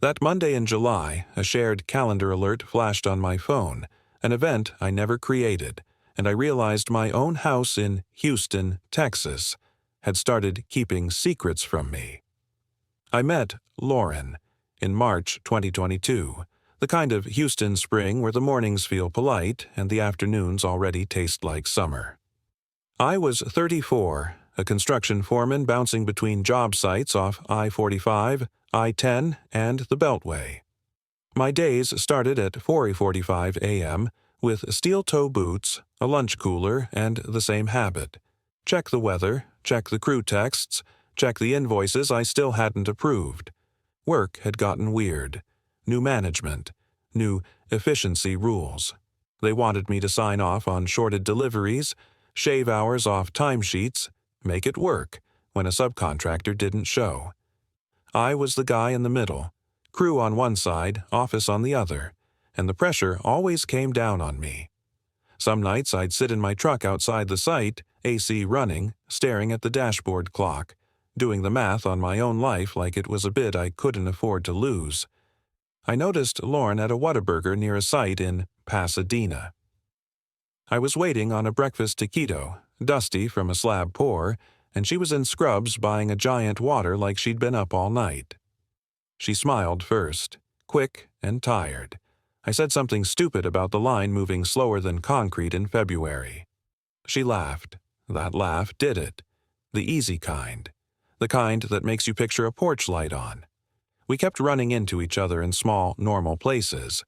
That Monday in July, a shared calendar alert flashed on my phone, an event I never created, and I realized my own house in Houston, Texas, had started keeping secrets from me. I met Lauren in March 2022, the kind of Houston spring where the mornings feel polite and the afternoons already taste like summer. I was 34, a construction foreman bouncing between job sites off I-45, I-10, and the Beltway. My days started at 4:45 a.m. with steel-toe boots, a lunch cooler, and the same habit. Check the weather, check the crew texts, check the invoices I still hadn't approved. Work had gotten weird. New management. New efficiency rules. They wanted me to sign off on shorted deliveries, shave hours off timesheets, make it work when a subcontractor didn't show. I was the guy in the middle, crew on one side, office on the other, and the pressure always came down on me. Some nights I'd sit in my truck outside the site, AC running, staring at the dashboard clock, doing the math on my own life like it was a bid I couldn't afford to lose. I noticed Lauren at a Whataburger near a site in Pasadena. I was waiting on a breakfast taquito, dusty from a slab pour, and she was in scrubs buying a giant water like she'd been up all night. She smiled first, quick and tired. I said something stupid about the line moving slower than concrete in February. She laughed. That laugh did it. The easy kind. The kind that makes you picture a porch light on. We kept running into each other in small, normal places.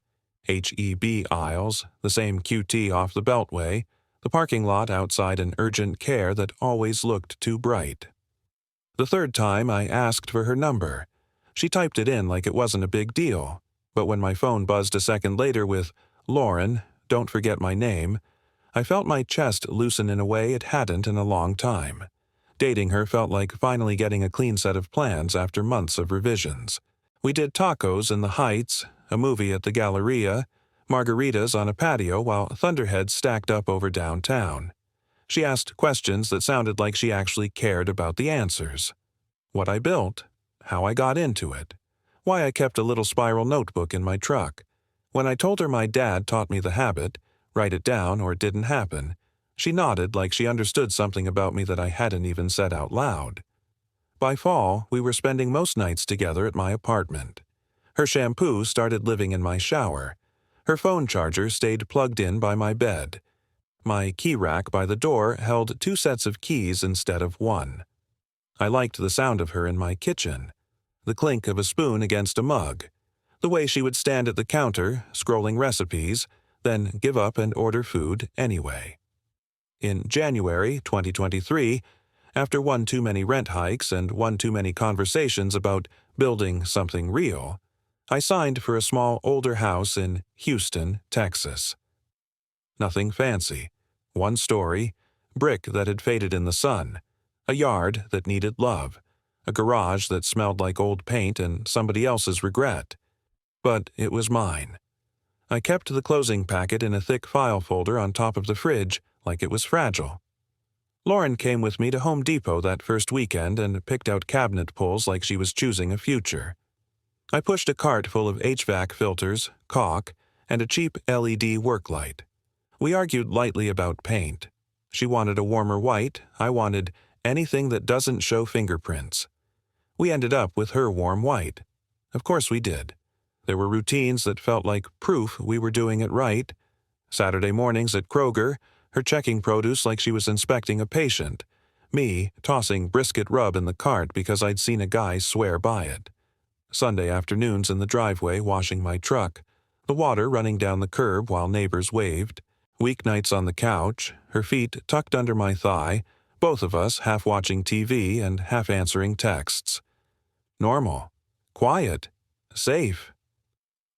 H-E-B aisles, the same QT off the Beltway, the parking lot outside an urgent care that always looked too bright. The third time I asked for her number. She typed it in like it wasn't a big deal, but when my phone buzzed a second later with, "Lauren, don't forget my name," I felt my chest loosen in a way it hadn't in a long time. Dating her felt like finally getting a clean set of plans after months of revisions. We did tacos in the Heights, a movie at the Galleria, margaritas on a patio while Thunderheads stacked up over downtown. She asked questions that sounded like she actually cared about the answers. What I built, how I got into it, why I kept a little spiral notebook in my truck. When I told her my dad taught me the habit, write it down or it didn't happen, she nodded like she understood something about me that I hadn't even said out loud. By fall, we were spending most nights together at my apartment. Her shampoo started living in my shower. Her phone charger stayed plugged in by my bed. My key rack by the door held 2 sets of keys instead of 1. I liked the sound of her in my kitchen. The clink of a spoon against a mug. The way she would stand at the counter, scrolling recipes, then give up and order food anyway. In January 2023, after one too many rent hikes and one too many conversations about building something real, I signed for a small older house in Houston, Texas. Nothing fancy. 1 story, brick that had faded in the sun, a yard that needed love, a garage that smelled like old paint and somebody else's regret. But it was mine. I kept the closing packet in a thick file folder on top of the fridge like it was fragile. Lauren came with me to Home Depot that first weekend and picked out cabinet pulls like she was choosing a future. I pushed a cart full of HVAC filters, caulk, and a cheap LED work light. We argued lightly about paint. She wanted a warmer white, I wanted anything that doesn't show fingerprints. We ended up with her warm white. Of course we did. There were routines that felt like proof we were doing it right. Saturday mornings at Kroger, her checking produce like she was inspecting a patient. Me tossing brisket rub in the cart because I'd seen a guy swear by it. Sunday afternoons in the driveway washing my truck, the water running down the curb while neighbors waved. Weeknights on the couch, her feet tucked under my thigh, both of us half watching TV and half answering texts. Normal. Quiet. Safe.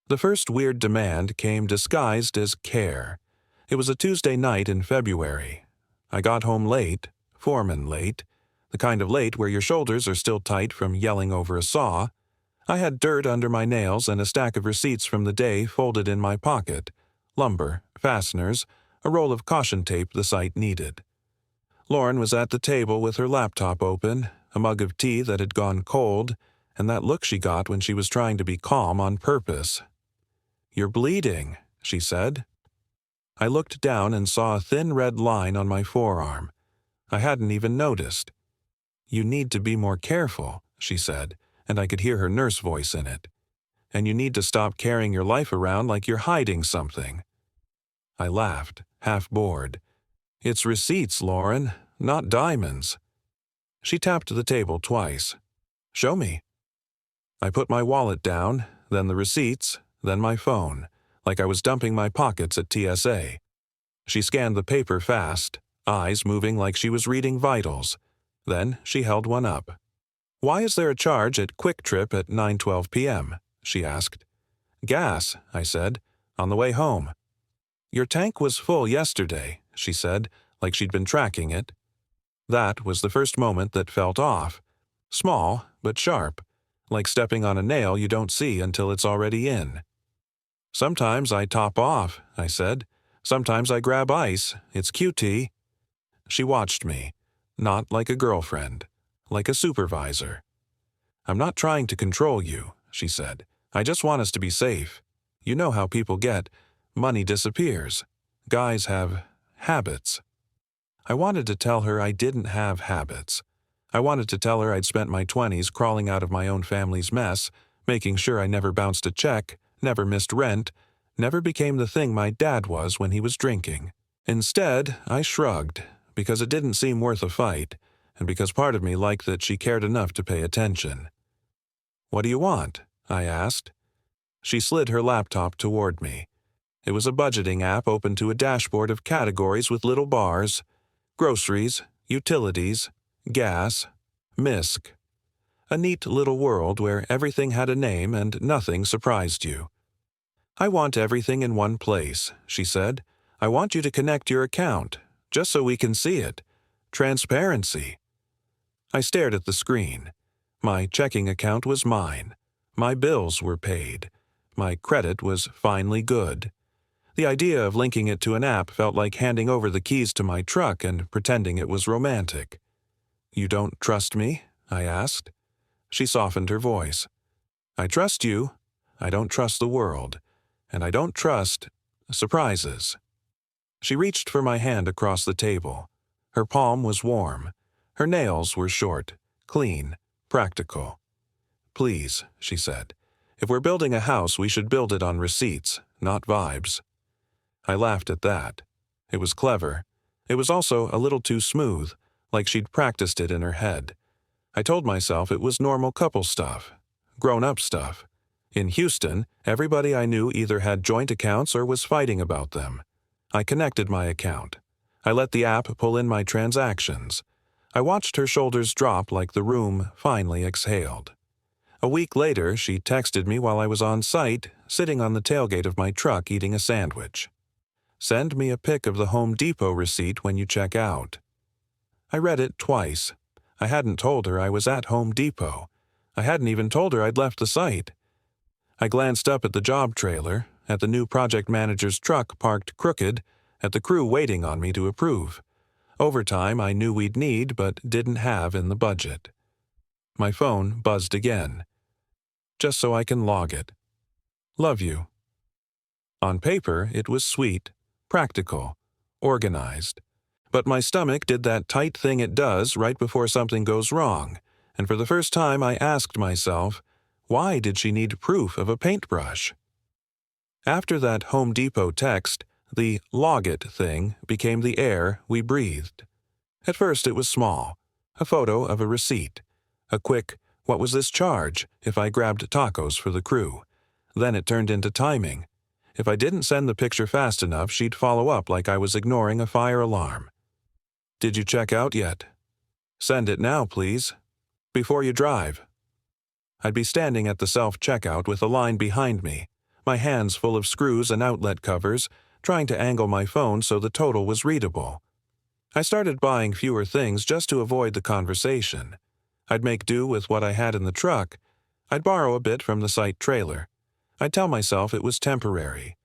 The first weird demand came disguised as care. It was a Tuesday night in February. I got home late, foreman late, the kind of late where your shoulders are still tight from yelling over a saw. I had dirt under my nails and a stack of receipts from the day folded in my pocket, lumber, fasteners, a roll of caution tape the site needed. Lauren was at the table with her laptop open, a mug of tea that had gone cold, and that look she got when she was trying to be calm on purpose. "You're bleeding," she said. I looked down and saw a thin red line on my forearm. I hadn't even noticed. "You need to be more careful," she said, and I could hear her nurse voice in it. "And you need to stop carrying your life around like you're hiding something." I laughed, half bored. "It's receipts, Lauren, not diamonds." She tapped the table twice. "Show me." I put my wallet down, then the receipts, then my phone, like I was dumping my pockets at TSA. She scanned the paper fast, eyes moving like she was reading vitals. Then she held one up. "Why is there a charge at Quick Trip at 9:12 p.m.?" she asked. "Gas," I said, "on the way home." "Your tank was full yesterday," she said, like she'd been tracking it. That was the first moment that felt off. Small, but sharp, like stepping on a nail you don't see until it's already in. "Sometimes I top off," I said. "Sometimes I grab ice. It's QT." She watched me, not like a girlfriend, like a supervisor. "I'm not trying to control you," she said. "I just want us to be safe. You know how people get. Money disappears. Guys have habits." I wanted to tell her I didn't have habits. I wanted to tell her I'd spent my 20s crawling out of my own family's mess, making sure I never bounced a check, never missed rent, never became the thing my dad was when he was drinking. Instead, I shrugged, because it didn't seem worth a fight, and because part of me liked that she cared enough to pay attention. "What do you want?" I asked. She slid her laptop toward me. It was a budgeting app open to a dashboard of categories with little bars: groceries, utilities, gas, MISC. A neat little world where everything had a name and nothing surprised you. "I want everything in one place," she said. "I want you to connect your account, just so we can see it. Transparency." I stared at the screen. My checking account was mine. My bills were paid. My credit was finally good. The idea of linking it to an app felt like handing over the keys to my truck and pretending it was romantic. "You don't trust me?" I asked. She softened her voice. "I trust you. I don't trust the world. And I don't trust surprises." She reached for my hand across the table. Her palm was warm. Her nails were short, clean, practical. "Please," she said. "If we're building a house, we should build it on receipts, not vibes." I laughed at that. It was clever. It was also a little too smooth, like she'd practiced it in her head. I told myself it was normal couple stuff, grown-up stuff. In Houston, everybody I knew either had joint accounts or was fighting about them. I connected my account. I let the app pull in my transactions. I watched her shoulders drop like the room finally exhaled. A week later, she texted me while I was on site, sitting on the tailgate of my truck eating a sandwich. "Send me a pic of the Home Depot receipt when you check out." I read it twice. I hadn't told her I was at Home Depot. I hadn't even told her I'd left the site. I glanced up at the job trailer, at the new project manager's truck parked crooked, at the crew waiting on me to approve. Overtime I knew we'd need but didn't have in the budget. My phone buzzed again. Just so I can log it. "Love you." On paper, it was sweet, practical, organized. But my stomach did that tight thing it does right before something goes wrong, and for the first time I asked myself, why did she need proof of a paintbrush? After that Home Depot text, the "log it" thing became the air we breathed. At first it was small, a photo of a receipt, a quick, "What was this charge?" if I grabbed tacos for the crew. Then it turned into timing. If I didn't send the picture fast enough, she'd follow up like I was ignoring a fire alarm. "Did you check out yet?" "Send it now, please. Before you drive." I'd be standing at the self-checkout with a line behind me, my hands full of screws and outlet covers, trying to angle my phone so the total was readable. I started buying fewer things just to avoid the conversation. I'd make do with what I had in the truck. I'd borrow a bit from the site trailer. I'd tell myself it was temporary.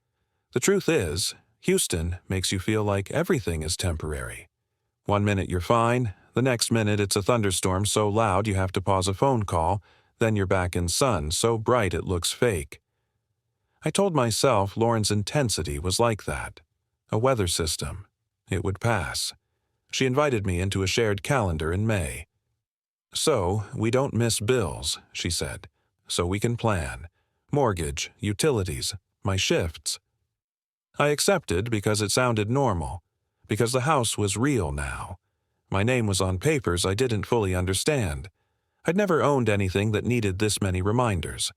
The truth is, Houston makes you feel like everything is temporary. One minute you're fine, the next minute it's a thunderstorm so loud you have to pause a phone call, Then you're back in sun so bright it looks fake. I told myself Lauren's intensity was like that. A weather system. It would pass. She invited me into a shared calendar in May. So, we don't miss bills, she said. So we can plan. Mortgage, utilities, my shifts. I accepted because it sounded normal, because the house was real now. My name was on papers I didn't fully understand. I'd never owned anything that needed this many reminders.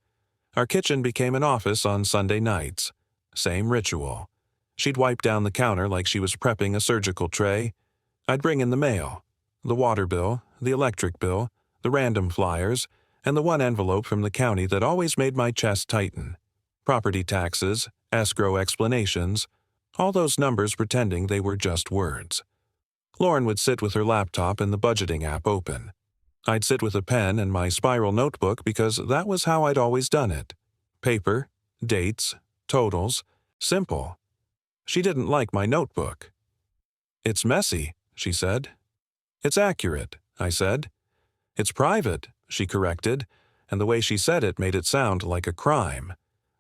Our kitchen became an office on Sunday nights. Same ritual. She'd wipe down the counter like she was prepping a surgical tray. I'd bring in the mail, the water bill, the electric bill, the random flyers, and the one envelope from the county that always made my chest tighten. Property taxes, escrow explanations, all those numbers pretending they were just words. Lauren would sit with her laptop and the budgeting app open. I'd sit with a pen and my spiral notebook because that was how I'd always done it. Paper, dates, totals, simple. She didn't like my notebook. "It's messy," she said. "It's accurate," I said. "It's private," she corrected, and the way she said it made it sound like a crime.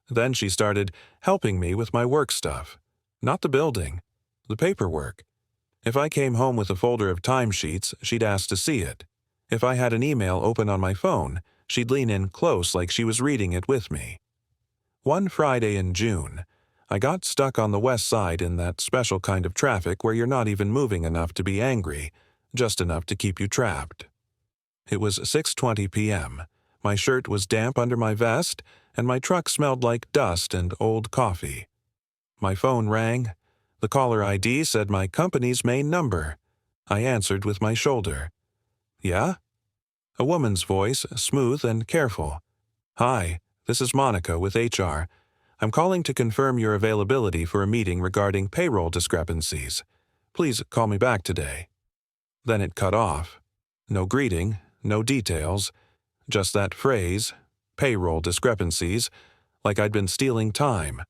Then she started helping me with my work stuff. Not the building, the paperwork. If I came home with a folder of timesheets, she'd ask to see it. If I had an email open on my phone, she'd lean in close like she was reading it with me. One Friday in June, I got stuck on the west side in that special kind of traffic where you're not even moving enough to be angry, just enough to keep you trapped. It was 6:20 p.m. My shirt was damp under my vest, and my truck smelled like dust and old coffee. My phone rang. The caller ID said my company's main number. I answered with my shoulder. "Yeah?" A woman's voice, smooth and careful. "Hi, this is Monica with HR. I'm calling to confirm your availability for a meeting regarding payroll discrepancies. Please call me back today." Then it cut off. No greeting, no details, just that phrase, payroll discrepancies, like I'd been stealing time.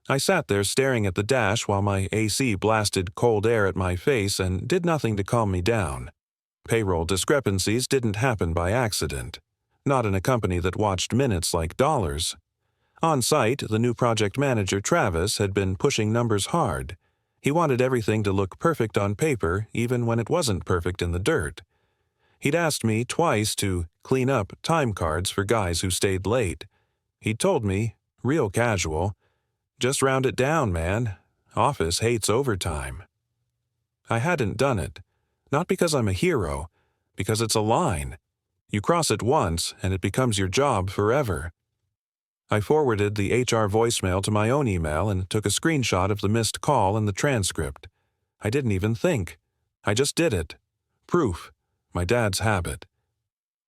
I sat there staring at the dash while my AC blasted cold air at my face and did nothing to calm me down. Payroll discrepancies didn't happen by accident. Not in a company that watched minutes like dollars. On site, the new project manager, Travis, had been pushing numbers hard. He wanted everything to look perfect on paper, even when it wasn't perfect in the dirt. He'd asked me twice to clean up time cards for guys who stayed late. He'd told me, real casual, "Just round it down, man. Office hates overtime." I hadn't done it. Not because I'm a hero, because it's a line. You cross it once, and it becomes your job forever. I forwarded the HR voicemail to my own email and took a screenshot of the missed call and the transcript. I didn't even think. I just did it. Proof. My dad's habit.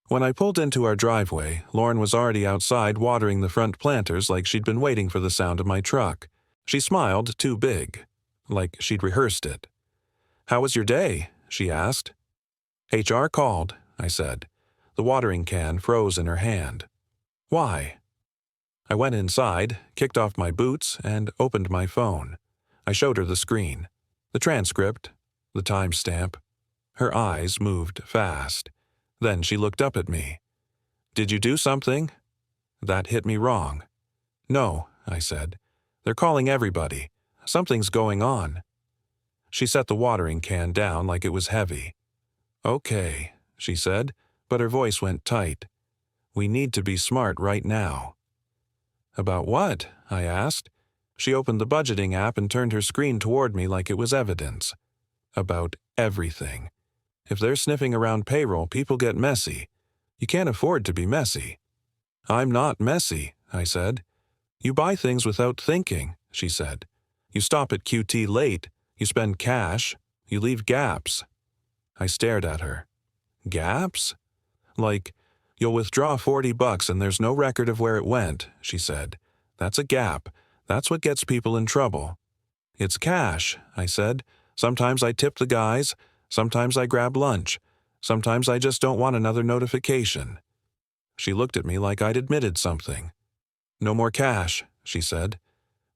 When I pulled into our driveway, Lauren was already outside watering the front planters like she'd been waiting for the sound of my truck. She smiled too big, like she'd rehearsed it. "How was your day?" she asked. "HR called," I said. The watering can froze in her hand. "Why?" I went inside, kicked off my boots, and opened my phone. I showed her the screen, the transcript, the timestamp. Her eyes moved fast. Then she looked up at me. "Did you do something?" That hit me wrong. "No," I said. "They're calling everybody. Something's going on." She set the watering can down like it was heavy. "Okay," she said, but her voice went tight. "We need to be smart right now." "About what?" I asked. She opened the budgeting app and turned her screen toward me like it was evidence. "About everything. If they're sniffing around payroll, people get messy. You can't afford to be messy." "I'm not messy," I said. "You buy things without thinking," she said. "You stop at QT late. You spend cash. You leave gaps." I stared at her. "Gaps?" "Like, you'll withdraw $40 and there's no record of where it went," she said. "That's a gap. That's what gets people in trouble." "It's cash," I said. "Sometimes I tip the guys. Sometimes I grab lunch. Sometimes I just don't want another notification." She looked at me like I'd admitted something. "No more cash," she said.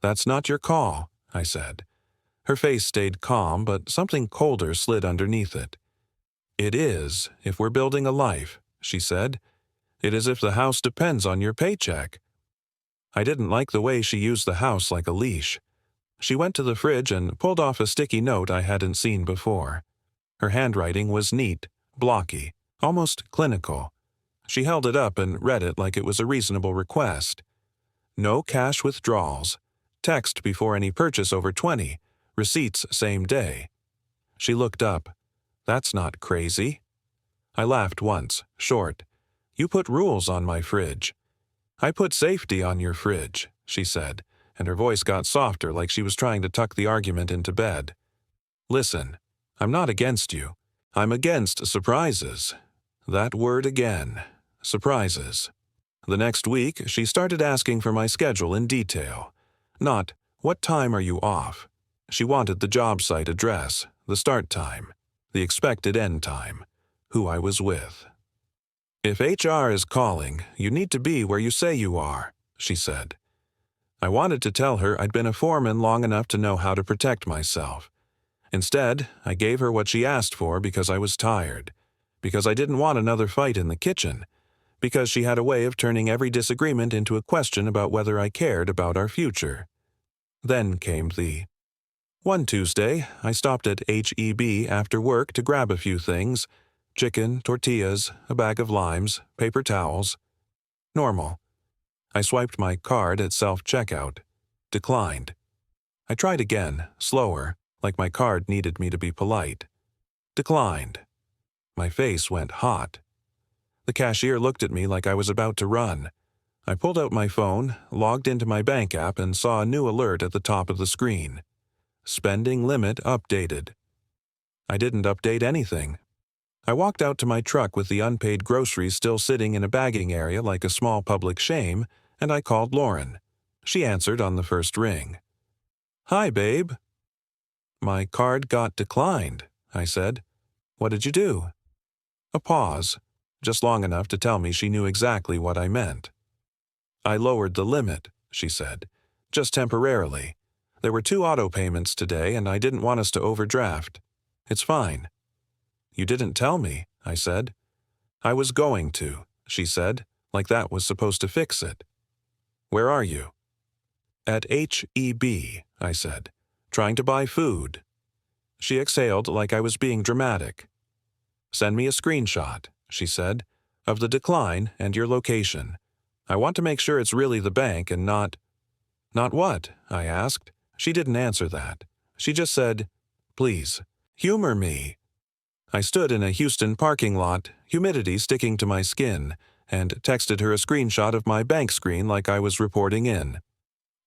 "That's not your call," I said. Her face stayed calm, but something colder slid underneath it. "It is, if we're building a life," she said. It is as if the house depends on your paycheck. I didn't like the way she used the house like a leash. She went to the fridge and pulled off a sticky note I hadn't seen before. Her handwriting was neat, blocky, almost clinical. She held it up and read it like it was a reasonable request. No cash withdrawals. Text before any purchase over 20. Receipts same day. She looked up. That's not crazy. I laughed once, short. You put rules on my fridge. I put safety on your fridge, she said, and her voice got softer like she was trying to tuck the argument into bed. Listen, I'm not against you. I'm against surprises. That word again. Surprises. The next week, she started asking for my schedule in detail. Not, what time are you off? She wanted the job site address, the start time, the expected end time, who I was with. If HR is calling, you need to be where you say you are, she said. I wanted to tell her I'd been a foreman long enough to know how to protect myself. Instead, I gave her what she asked for because I was tired, because I didn't want another fight in the kitchen, because she had a way of turning every disagreement into a question about whether I cared about our future. Then came one Tuesday, I stopped at H-E-B after work to grab a few things: chicken, tortillas, a bag of limes, paper towels. Normal. I swiped my card at self-checkout. Declined. I tried again, slower, like my card needed me to be polite. Declined. My face went hot. The cashier looked at me like I was about to run. I pulled out my phone, logged into my bank app, and saw a new alert at the top of the screen. Spending limit updated. I didn't update anything. I walked out to my truck with the unpaid groceries still sitting in a bagging area like a small public shame, and I called Lauren. She answered on the first ring. Hi, babe. My card got declined, I said. What did you do? A pause, just long enough to tell me she knew exactly what I meant. I lowered the limit, she said, just temporarily. There were 2 auto payments today, and I didn't want us to overdraft. It's fine. You didn't tell me, I said. I was going to, she said, like that was supposed to fix it. Where are you? At H-E-B, I said, trying to buy food. She exhaled like I was being dramatic. Send me a screenshot, she said, of the decline and your location. I want to make sure it's really the bank and not... Not what? I asked. She didn't answer that. She just said, please, humor me. I stood in a Houston parking lot, humidity sticking to my skin, and texted her a screenshot of my bank screen like I was reporting in.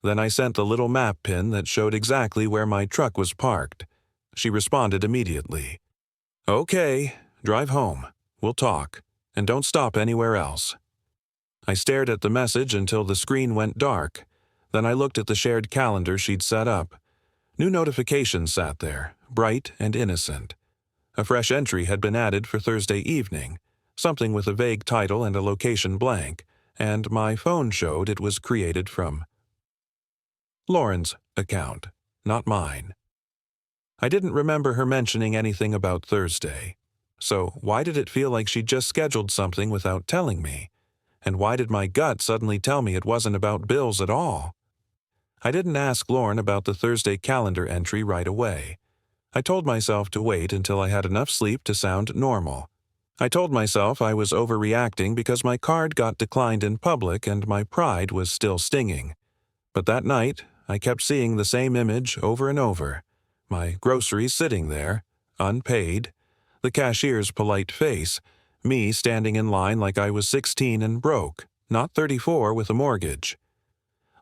Then I sent the little map pin that showed exactly where my truck was parked. She responded immediately. Okay, drive home. We'll talk. And don't stop anywhere else. I stared at the message until the screen went dark. Then I looked at the shared calendar she'd set up. New notifications sat there, bright and innocent. A fresh entry had been added for Thursday evening, something with a vague title and a location blank, and my phone showed it was created from Lauren's account, not mine. I didn't remember her mentioning anything about Thursday. So why did it feel like she'd just scheduled something without telling me? And why did my gut suddenly tell me it wasn't about bills at all? I didn't ask Lauren about the Thursday calendar entry right away. I told myself to wait until I had enough sleep to sound normal. I told myself I was overreacting because my card got declined in public and my pride was still stinging. But that night, I kept seeing the same image over and over. My groceries sitting there, unpaid, the cashier's polite face, me standing in line like I was 16 and broke, not 34 with a mortgage.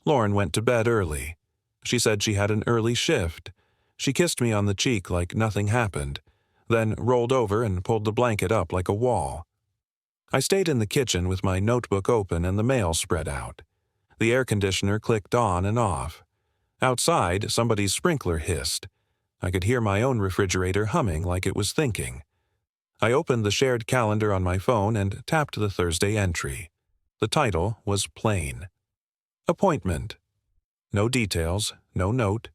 Lauren went to bed early. She said she had an early shift. She kissed me on the cheek like nothing happened, then rolled over and pulled the blanket up like a wall. I stayed in the kitchen with my notebook open and the mail spread out. The air conditioner clicked on and off. Outside, somebody's sprinkler hissed. I could hear my own refrigerator humming like it was thinking. I opened the shared calendar on my phone and tapped the Thursday entry. The title was plain. Appointment. No details, no note,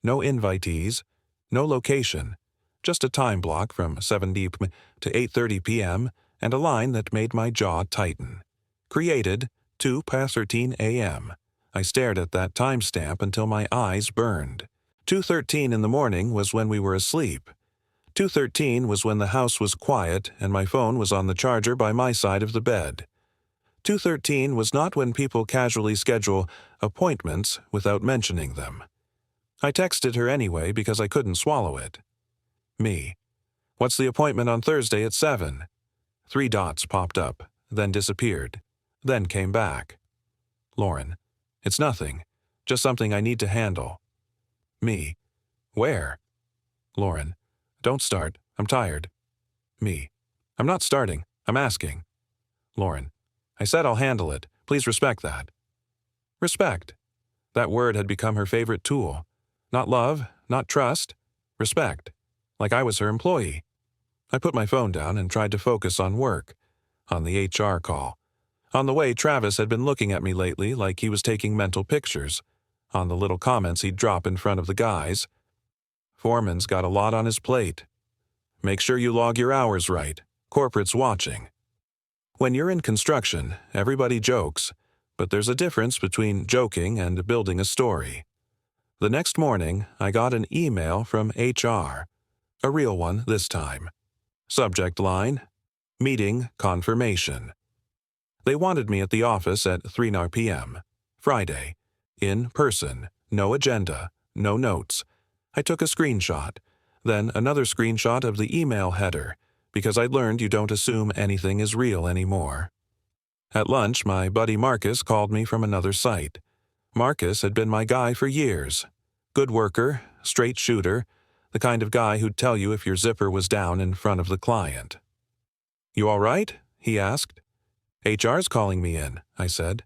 no invitees, no location, just a time block from 7 p.m. to 8:30 p.m. and a line that made my jaw tighten. Created 2:13 a.m. I stared at that timestamp until my eyes burned. 2:13 in the morning was when we were asleep. 2:13 was when the house was quiet and my phone was on the charger by my side of the bed. 2:13 was not when people casually schedule appointments without mentioning them. I texted her anyway because I couldn't swallow it. Me. What's the appointment on Thursday at 7? 3 dots popped up, then disappeared, then came back. Lauren. It's nothing. Just something I need to handle. Me. Where? Lauren. Don't start. I'm tired. Me. I'm not starting. I'm asking. Lauren. I said I'll handle it. Please respect that. Respect. That word had become her favorite tool. Not love, not trust. Respect. Like I was her employee. I put my phone down and tried to focus on work. On the HR call. On the way, Travis had been looking at me lately like he was taking mental pictures. On the little comments he'd drop in front of the guys. Foreman's got a lot on his plate. Make sure you log your hours right. Corporate's watching. When you're in construction, everybody jokes, but there's a difference between joking and building a story. The next morning, I got an email from HR. A real one this time. Subject line, Meeting Confirmation. They wanted me at the office at 3 p.m. Friday. In person. No agenda. No notes. I took a screenshot. Then another screenshot of the email header, because I'd learned you don't assume anything is real anymore. At lunch, my buddy Marcus called me from another site. Marcus had been my guy for years. Good worker, straight shooter, the kind of guy who'd tell you if your zipper was down in front of the client. You all right? He asked. HR's calling me in, I said.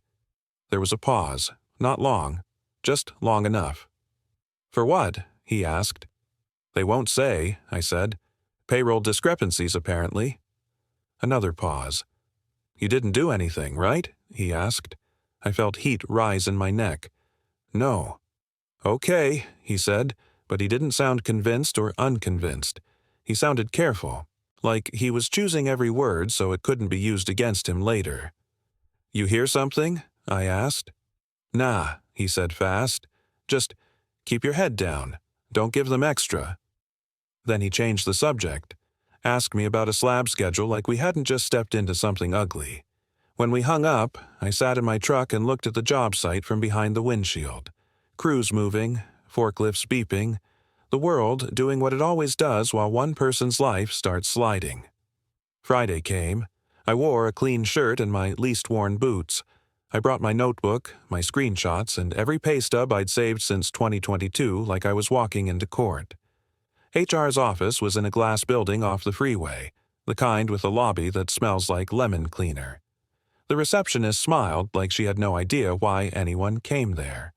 There was a pause. Not long. Just long enough. For what? He asked. They won't say, I said. Payroll discrepancies, apparently. Another pause. You didn't do anything, right? He asked. I felt heat rise in my neck. No. Okay, he said, but he didn't sound convinced or unconvinced. He sounded careful, like he was choosing every word so it couldn't be used against him later. You hear something? I asked. Nah, he said fast. Just keep your head down. Don't give them extra. Then he changed the subject. Asked me about a slab schedule like we hadn't just stepped into something ugly. When we hung up, I sat in my truck and looked at the job site from behind the windshield. Crews moving, forklifts beeping, the world doing what it always does while one person's life starts sliding. Friday came. I wore a clean shirt and my least worn boots. I brought my notebook, my screenshots, and every pay stub I'd saved since 2022 like I was walking into court. HR's office was in a glass building off the freeway, the kind with a lobby that smells like lemon cleaner. The receptionist smiled like she had no idea why anyone came there.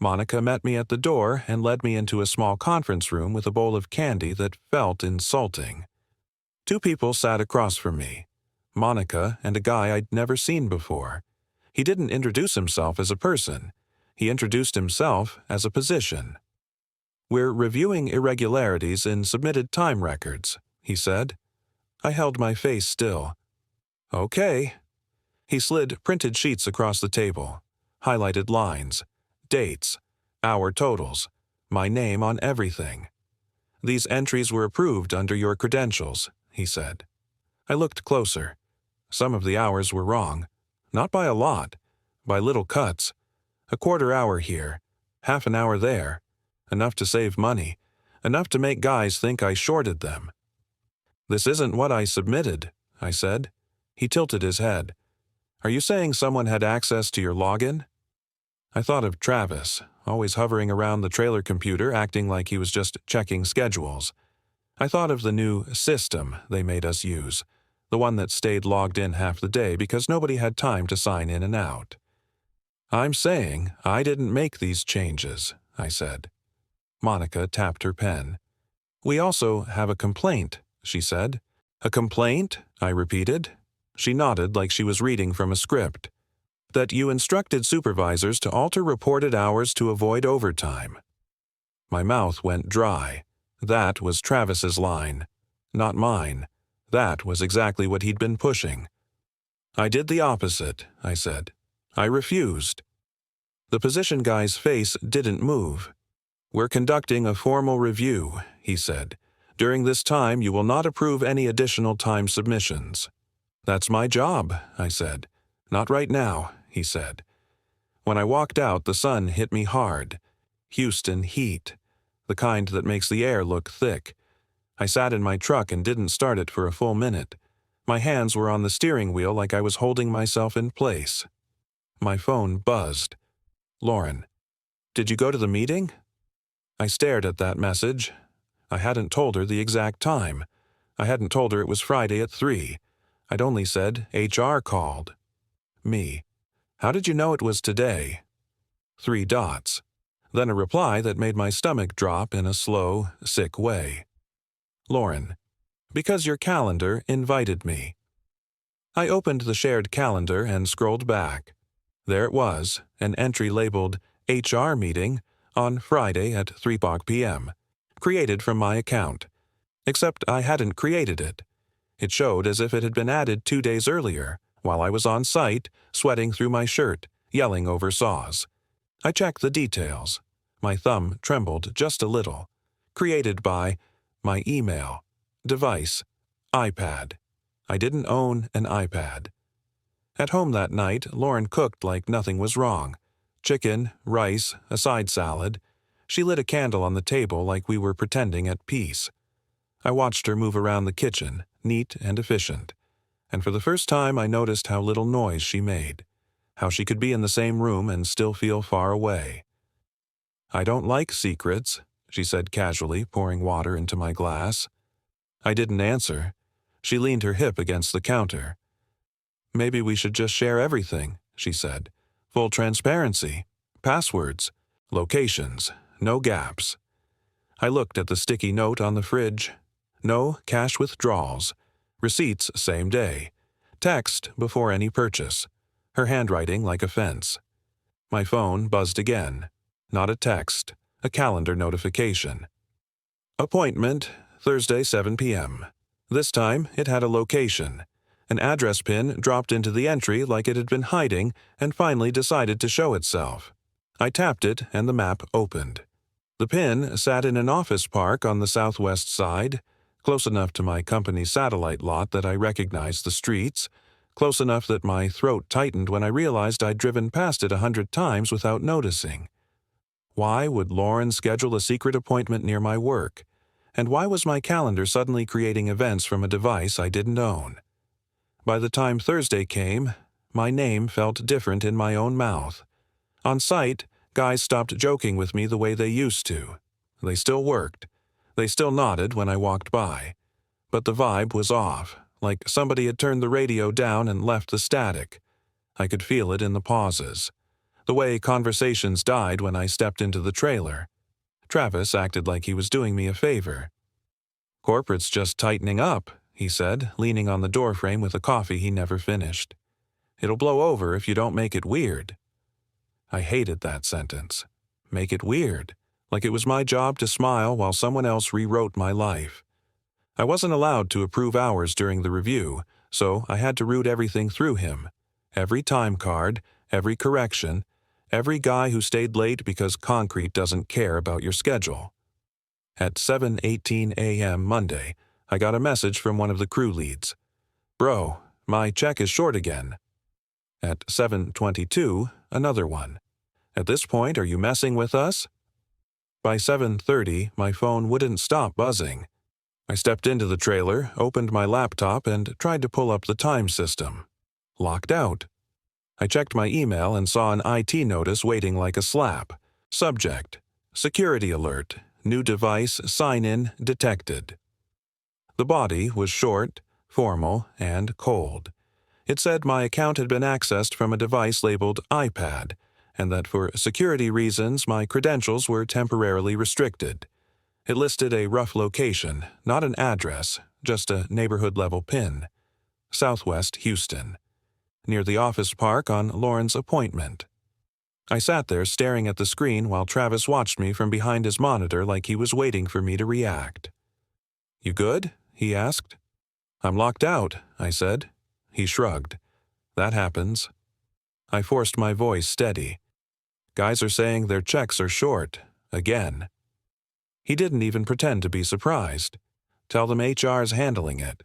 Monica met me at the door and led me into a small conference room with a bowl of candy that felt insulting. 2 people sat across from me, Monica and a guy I'd never seen before. He didn't introduce himself as a person. He introduced himself as a position. We're reviewing irregularities in submitted time records, he said. I held my face still. Okay. He slid printed sheets across the table, highlighted lines, dates, hour totals, my name on everything. These entries were approved under your credentials, he said. I looked closer. Some of the hours were wrong. Not by a lot, by little cuts. A quarter hour here, half an hour there. Enough to save money, enough to make guys think I shorted them. This isn't what I submitted, I said. He tilted his head. Are you saying someone had access to your login? I thought of Travis, always hovering around the trailer computer acting like he was just checking schedules. I thought of the new system they made us use, the one that stayed logged in half the day because nobody had time to sign in and out. I'm saying I didn't make these changes, I said. Monica tapped her pen. We also have a complaint, she said. A complaint? I repeated. She nodded like she was reading from a script. That you instructed supervisors to alter reported hours to avoid overtime. My mouth went dry. That was Travis's line. Not mine. That was exactly what he'd been pushing. I did the opposite, I said. I refused. The position guy's face didn't move. We're conducting a formal review, he said. During this time, you will not approve any additional time submissions. That's my job, I said. Not right now, he said. When I walked out, the sun hit me hard. Houston heat. The kind that makes the air look thick. I sat in my truck and didn't start it for a full minute. My hands were on the steering wheel like I was holding myself in place. My phone buzzed. Lauren. Did you go to the meeting? I stared at that message. I hadn't told her the exact time. I hadn't told her it was Friday at 3. I'd only said HR called. Me. How did you know it was today? 3 dots. Then a reply that made my stomach drop in a slow, sick way. Lauren. Because your calendar invited me. I opened the shared calendar and scrolled back. There it was, an entry labeled HR meeting on Friday at 3 p.m., created from my account. Except I hadn't created it. It showed as if it had been added 2 days earlier, while I was on site, sweating through my shirt, yelling over saws. I checked the details. My thumb trembled just a little. Created by my email. Device. iPad. I didn't own an iPad. At home that night, Lauren cooked like nothing was wrong. Chicken, rice, a side salad. She lit a candle on the table like we were pretending at peace. I watched her move around the kitchen, neat and efficient. And for the first time I noticed how little noise she made. How she could be in the same room and still feel far away. I don't like secrets, she said casually, pouring water into my glass. I didn't answer. She leaned her hip against the counter. Maybe we should just share everything, she said. Full transparency. Passwords. Locations. No gaps. I looked at the sticky note on the fridge. No cash withdrawals. Receipts same day. Text before any purchase. Her handwriting like a fence. My phone buzzed again. Not a text. A calendar notification. Appointment, Thursday 7 p.m. This time it had a location. An address pin dropped into the entry like it had been hiding and finally decided to show itself. I tapped it and the map opened. The pin sat in an office park on the southwest side, close enough to my company's satellite lot that I recognized the streets, close enough that my throat tightened when I realized I'd driven past it 100 times without noticing. Why would Lauren schedule a secret appointment near my work? And why was my calendar suddenly creating events from a device I didn't own? By the time Thursday came, my name felt different in my own mouth. On site, guys stopped joking with me the way they used to. They still worked. They still nodded when I walked by. But the vibe was off, like somebody had turned the radio down and left the static. I could feel it in the pauses. The way conversations died when I stepped into the trailer. Travis acted like he was doing me a favor. Corporate's just tightening up, he said, leaning on the doorframe with a coffee he never finished. It'll blow over if you don't make it weird. I hated that sentence. Make it weird. Like it was my job to smile while someone else rewrote my life. I wasn't allowed to approve hours during the review, so I had to root everything through him. Every time card, every correction, every guy who stayed late because concrete doesn't care about your schedule. At 7:18 a.m. Monday, I got a message from one of the crew leads. Bro, my check is short again. At 7:22, another one. At this point, are you messing with us? By 7:30, my phone wouldn't stop buzzing. I stepped into the trailer, opened my laptop, and tried to pull up the time system. Locked out. I checked my email and saw an IT notice waiting like a slap. Subject: Security alert. New device sign-in detected. The body was short, formal, and cold. It said my account had been accessed from a device labeled iPad, and that for security reasons my credentials were temporarily restricted. It listed a rough location, not an address, just a neighborhood-level pin. Southwest Houston. Near the office park on Lauren's appointment. I sat there staring at the screen while Travis watched me from behind his monitor like he was waiting for me to react. You good? He asked. I'm locked out, I said. He shrugged. That happens. I forced my voice steady. Guys are saying their checks are short. Again. He didn't even pretend to be surprised. Tell them HR's handling it.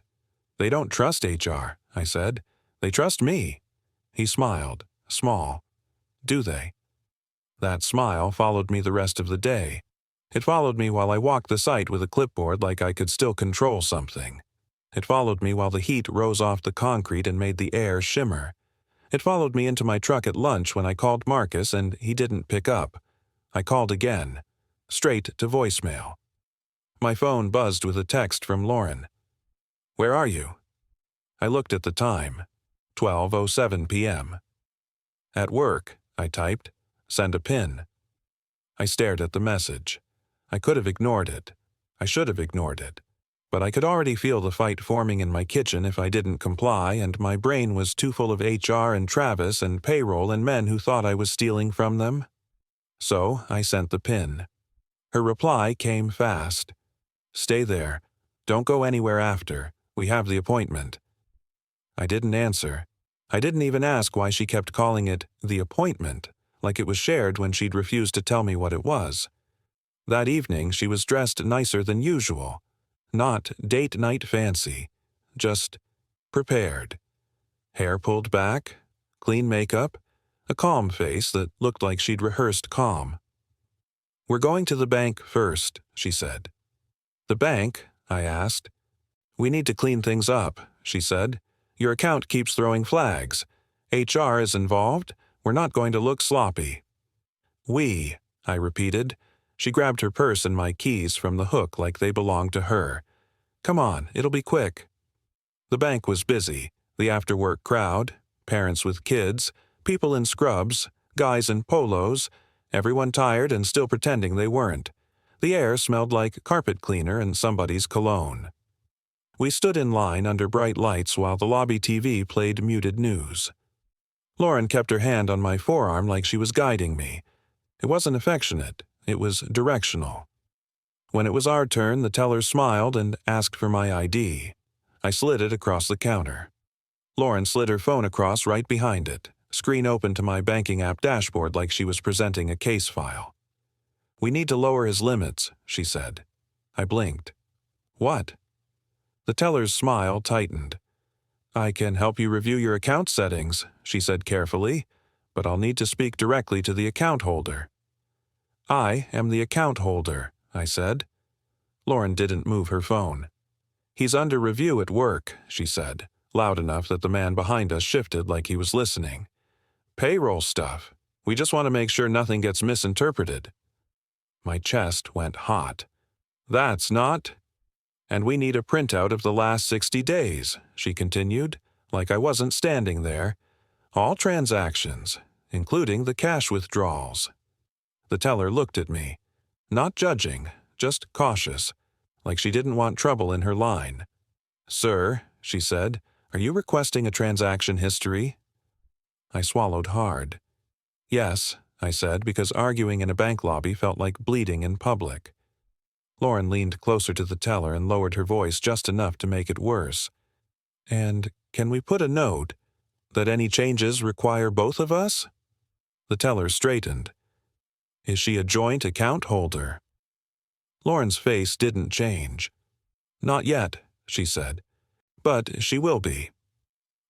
They don't trust HR, I said. They trust me. He smiled, small. Do they? That smile followed me the rest of the day. It followed me while I walked the site with a clipboard like I could still control something. It followed me while the heat rose off the concrete and made the air shimmer. It followed me into my truck at lunch when I called Marcus and he didn't pick up. I called again, straight to voicemail. My phone buzzed with a text from Lauren. Where are you? I looked at the time, 12:07 p.m. At work, I typed, send a pin. I stared at the message. I could have ignored it. I should have ignored it. But I could already feel the fight forming in my kitchen if I didn't comply, and my brain was too full of HR and Travis and payroll and men who thought I was stealing from them. So I sent the pin. Her reply came fast. Stay there. Don't go anywhere after. We have the appointment. I didn't answer. I didn't even ask why she kept calling it the appointment, like it was shared when she'd refused to tell me what it was. That evening she was dressed nicer than usual. Not date night fancy, just prepared. Hair pulled back, clean makeup, a calm face that looked like she'd rehearsed calm. We're going to the bank first, she said. The bank? I asked. We need to clean things up, she said. Your account keeps throwing flags. HR is involved. We're not going to look sloppy. We, I repeated. She grabbed her purse and my keys from the hook like they belonged to her. Come on, it'll be quick. The bank was busy. The after-work crowd, parents with kids, people in scrubs, guys in polos, everyone tired and still pretending they weren't. The air smelled like carpet cleaner and somebody's cologne. We stood in line under bright lights while the lobby TV played muted news. Lauren kept her hand on my forearm like she was guiding me. It wasn't affectionate. It was directional. When it was our turn, the teller smiled and asked for my ID. I slid it across the counter. Lauren slid her phone across right behind it, screen open to my banking app dashboard like she was presenting a case file. We need to lower his limits, she said. I blinked. What? The teller's smile tightened. I can help you review your account settings, she said carefully, but I'll need to speak directly to the account holder. I am the account holder, I said. Lauren didn't move her phone. He's under review at work, she said, loud enough that the man behind us shifted like he was listening. Payroll stuff. We just want to make sure nothing gets misinterpreted. My chest went hot. That's not... And we need a printout of the last 60 days, she continued, like I wasn't standing there. All transactions, including the cash withdrawals. The teller looked at me, not judging, just cautious, like she didn't want trouble in her line. Sir, she said, are you requesting a transaction history? I swallowed hard. Yes, I said, because arguing in a bank lobby felt like bleeding in public. Lauren leaned closer to the teller and lowered her voice just enough to make it worse. And can we put a note that any changes require both of us? The teller straightened. Is she a joint account holder? Lauren's face didn't change. Not yet, she said, but she will be.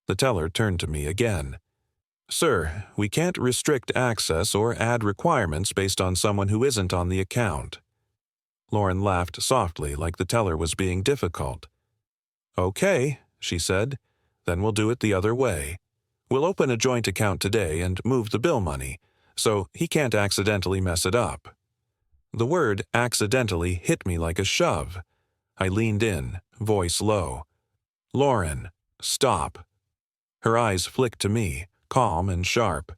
The teller turned to me again. Sir, we can't restrict access or add requirements based on someone who isn't on the account. Lauren laughed softly like the teller was being difficult. Okay, she said, then we'll do it the other way. We'll open a joint account today and move the bill money, so he can't accidentally mess it up. The word accidentally hit me like a shove. I leaned in, voice low. Lauren, stop. Her eyes flicked to me, calm and sharp.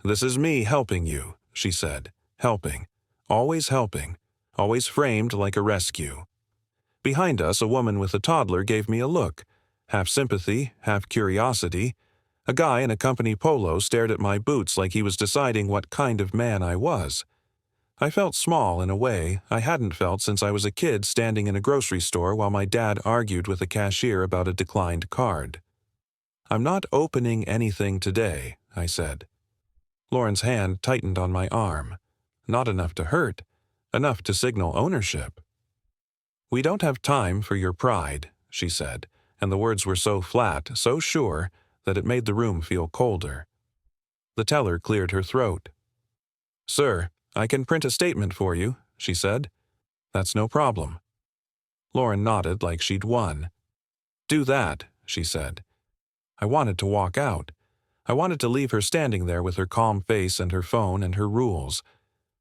This is me helping you, she said, helping, always framed like a rescue. Behind us, a woman with a toddler gave me a look, half sympathy, half curiosity. A guy in a company polo stared at my boots like he was deciding what kind of man I was. I felt small in a way I hadn't felt since I was a kid standing in a grocery store while my dad argued with a cashier about a declined card. I'm not opening anything today, I said. Lauren's hand tightened on my arm. Not enough to hurt, enough to signal ownership. We don't have time for your pride, she said, and the words were so flat, so sure, that it made the room feel colder. The teller cleared her throat. Sir, I can print a statement for you, she said. That's no problem. Lauren nodded like she'd won. Do that, she said. I wanted to walk out. I wanted to leave her standing there with her calm face and her phone and her rules.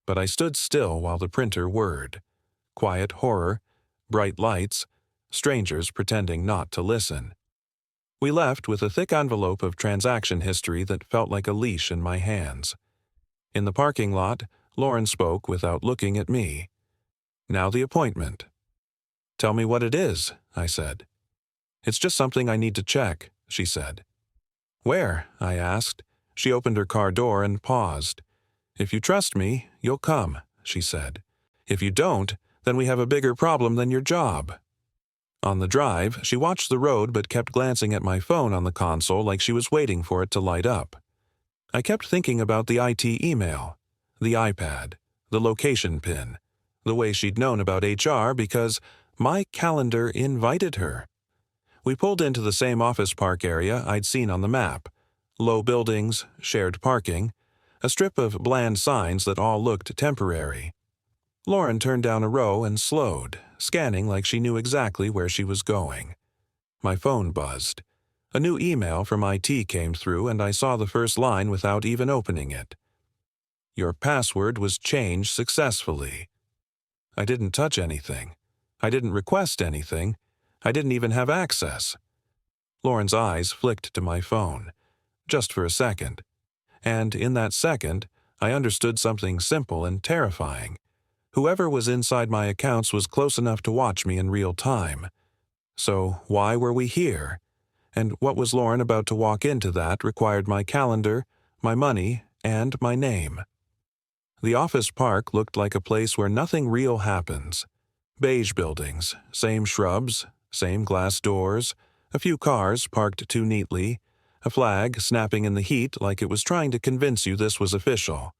But I stood still while the printer whirred. Quiet horror, bright lights, strangers pretending not to listen. We left with a thick envelope of transaction history that felt like a leash in my hands. In the parking lot, Lauren spoke without looking at me. Now the appointment. Tell me what it is, I said. It's just something I need to check, she said. Where? I asked. She opened her car door and paused. If you trust me, you'll come, she said. If you don't, then we have a bigger problem than your job. On the drive, she watched the road but kept glancing at my phone on the console like she was waiting for it to light up. I kept thinking about the IT email, the iPad, the location pin, the way she'd known about HR because my calendar invited her. We pulled into the same office park area I'd seen on the map. Low buildings, shared parking, a strip of bland signs that all looked temporary. Lauren turned down a row and slowed, scanning like she knew exactly where she was going. My phone buzzed. A new email from IT came through and I saw the first line without even opening it. Your password was changed successfully. I didn't touch anything. I didn't request anything. I didn't even have access. Lauren's eyes flicked to my phone, just for a second. And in that second, I understood something simple and terrifying. Whoever was inside my accounts was close enough to watch me in real time. So why were we here? And what was Lauren about to walk into that required my calendar, my money, and my name. The office park looked like a place where nothing real happens. Beige buildings, same shrubs, same glass doors, a few cars parked too neatly, a flag snapping in the heat like it was trying to convince you this was official.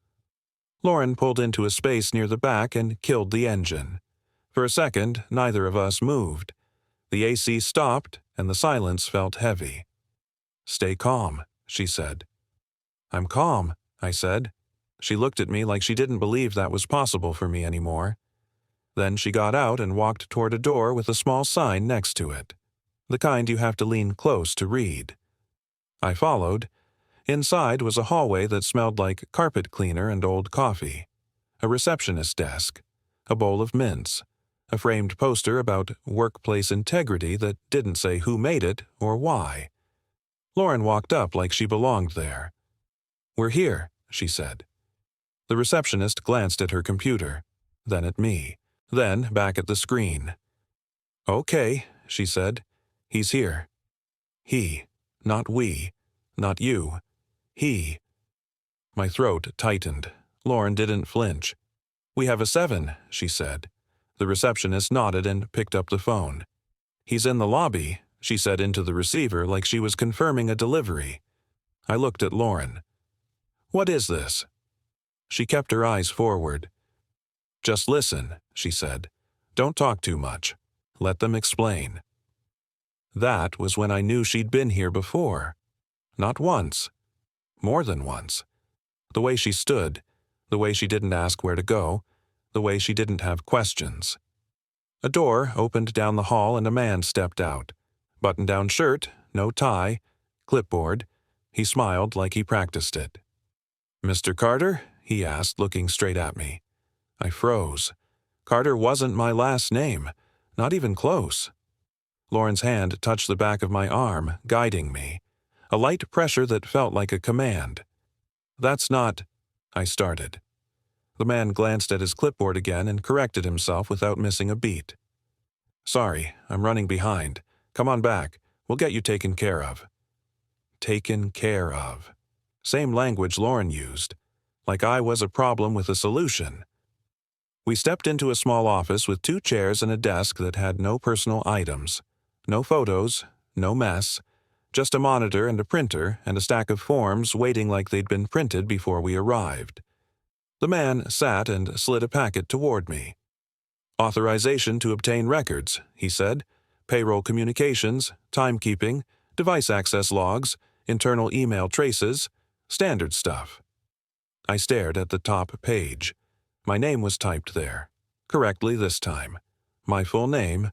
Lauren pulled into a space near the back and killed the engine. For a second, neither of us moved. The AC stopped, and the silence felt heavy. Stay calm, she said. I'm calm, I said. She looked at me like she didn't believe that was possible for me anymore. Then she got out and walked toward a door with a small sign next to it, the kind you have to lean close to read. I followed. Inside was a hallway that smelled like carpet cleaner and old coffee, a receptionist desk, a bowl of mints, a framed poster about workplace integrity that didn't say who made it or why. Lauren walked up like she belonged there. We're here, she said. The receptionist glanced at her computer, then at me, then back at the screen. Okay, she said. He's here. He, not we, not you. He. My throat tightened. Lauren didn't flinch. We have a 7, she said. The receptionist nodded and picked up the phone. He's in the lobby, she said into the receiver like she was confirming a delivery. I looked at Lauren. What is this? She kept her eyes forward. Just listen, she said. Don't talk too much. Let them explain. That was when I knew she'd been here before. Not once. More than once. The way she stood, the way she didn't ask where to go, the way she didn't have questions. A door opened down the hall and a man stepped out. Button-down shirt, no tie, clipboard. He smiled like he practiced it. Mr. Carter? He asked, looking straight at me. I froze. Carter wasn't my last name, not even close. Lauren's hand touched the back of my arm, guiding me. A light pressure that felt like a command. That's not... I started. The man glanced at his clipboard again and corrected himself without missing a beat. Sorry, I'm running behind. Come on back. We'll get you taken care of. Taken care of. Same language Lauren used. Like I was a problem with a solution. We stepped into a small office with 2 chairs and a desk that had no personal items. No photos, no mess, Just a monitor and a printer and a stack of forms waiting like they'd been printed before we arrived. The man sat and slid a packet toward me. "Authorization to obtain records," he said. "Payroll communications, timekeeping, device access logs, internal email traces, standard stuff." I stared at the top page. My name was typed there, correctly this time. My full name,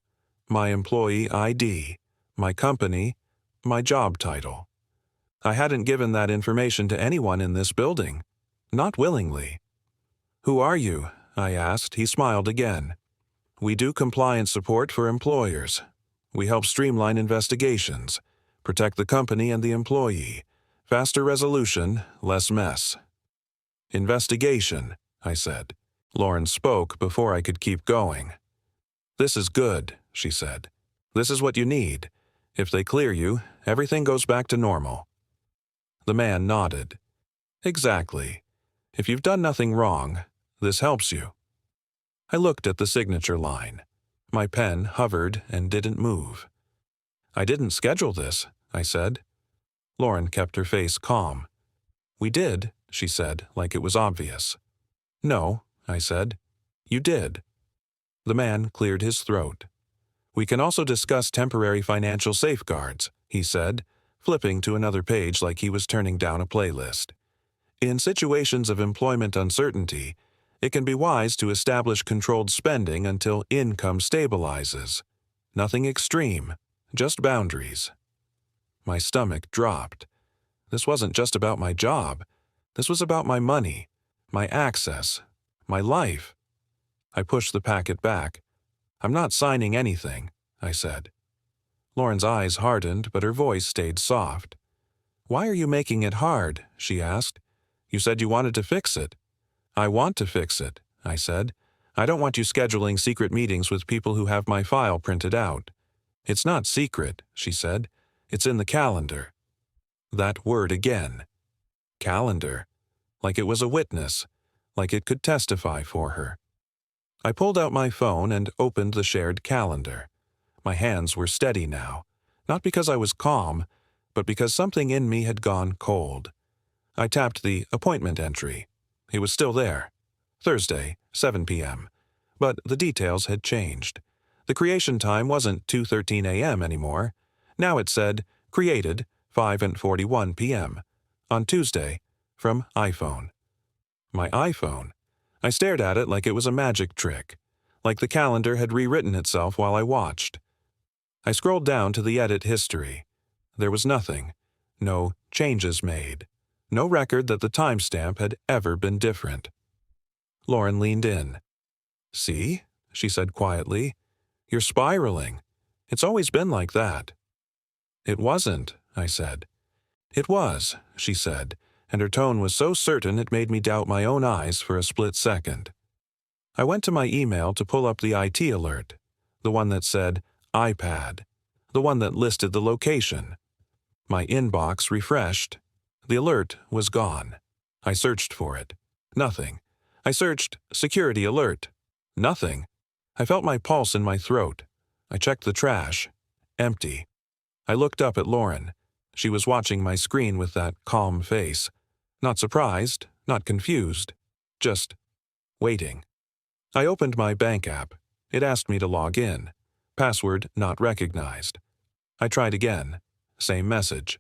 my employee ID, my company, my job title. I hadn't given that information to anyone in this building. Not willingly. "Who are you?" I asked. He smiled again. "We do compliance support for employers. We help streamline investigations, protect the company and the employee. Faster resolution, less mess." "Investigation," I said. Lauren spoke before I could keep going. "This is good," she said. "This is what you need. If they clear you, everything goes back to normal." The man nodded. "Exactly. If you've done nothing wrong, this helps you." I looked at the signature line. My pen hovered and didn't move. "I didn't schedule this," I said. Lauren kept her face calm. "We did," she said, like it was obvious. "No," I said. "You did." The man cleared his throat. "We can also discuss temporary financial safeguards," he said, flipping to another page like he was turning down a playlist. "In situations of employment uncertainty, it can be wise to establish controlled spending until income stabilizes. Nothing extreme, just boundaries." My stomach dropped. This wasn't just about my job. This was about my money, my access, my life. I pushed the packet back. "I'm not signing anything," I said. Lauren's eyes hardened, but her voice stayed soft. "Why are you making it hard?" she asked. "You said you wanted to fix it." "I want to fix it," I said. "I don't want you scheduling secret meetings with people who have my file printed out." "It's not secret," she said. "It's in the calendar." That word again. Calendar. Like it was a witness. Like it could testify for her. I pulled out my phone and opened the shared calendar. My hands were steady now, not because I was calm, but because something in me had gone cold. I tapped the appointment entry. It was still there. Thursday, 7 p.m. But the details had changed. The creation time wasn't 2:13 a.m. anymore. Now it said, created 5:41 p.m. on Tuesday from iPhone. My iPhone. I stared at it like it was a magic trick, like the calendar had rewritten itself while I watched. I scrolled down to the edit history. There was nothing. No changes made. No record that the timestamp had ever been different. Lauren leaned in. "See?" she said quietly. "You're spiraling. It's always been like that." "It wasn't," I said. "It was," she said, and her tone was so certain it made me doubt my own eyes for a split second. I went to my email to pull up the IT alert, the one that said iPad, the one that listed the location. My inbox refreshed. The alert was gone. I searched for it. Nothing. I searched security alert. Nothing. I felt my pulse in my throat. I checked the trash. Empty. I looked up at Lauren. She was watching my screen with that calm face. Not surprised, not confused. Just waiting. I opened my bank app. It asked me to log in. Password not recognized. I tried again. Same message.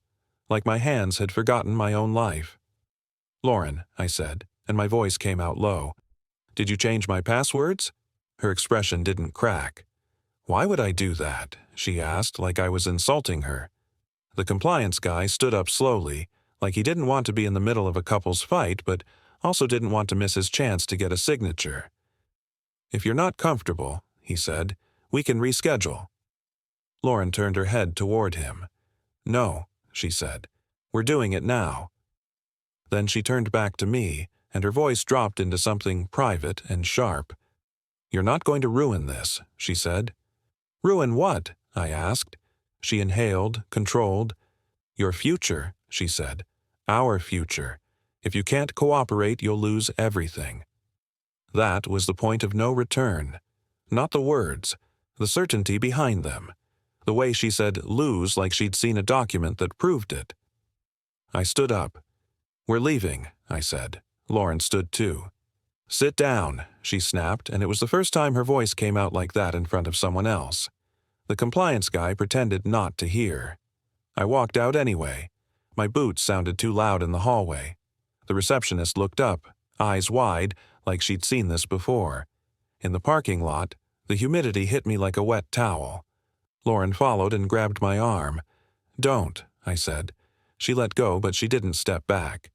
Like my hands had forgotten my own life. "Lauren," I said, and my voice came out low. "Did you change my passwords?" Her expression didn't crack. "Why would I do that?" she asked, like I was insulting her. The compliance guy stood up slowly, like he didn't want to be in the middle of a couple's fight, but also didn't want to miss his chance to get a signature. "If you're not comfortable," he said, "we can reschedule." Lauren turned her head toward him. "No," she said. "We're doing it now." Then she turned back to me, and her voice dropped into something private and sharp. "You're not going to ruin this," she said. "Ruin what?" I asked. She inhaled, controlled. "Your future," she said. "Our future. If you can't cooperate, you'll lose everything." That was the point of no return. Not the words, the certainty behind them. The way she said lose like she'd seen a document that proved it. I stood up. "We're leaving," I said. Lauren stood too. "Sit down," she snapped, and it was the first time her voice came out like that in front of someone else. The compliance guy pretended not to hear. I walked out anyway. My boots sounded too loud in the hallway. The receptionist looked up, eyes wide, like she'd seen this before. In the parking lot, the humidity hit me like a wet towel. Lauren followed and grabbed my arm. "Don't," I said. She let go, but she didn't step back.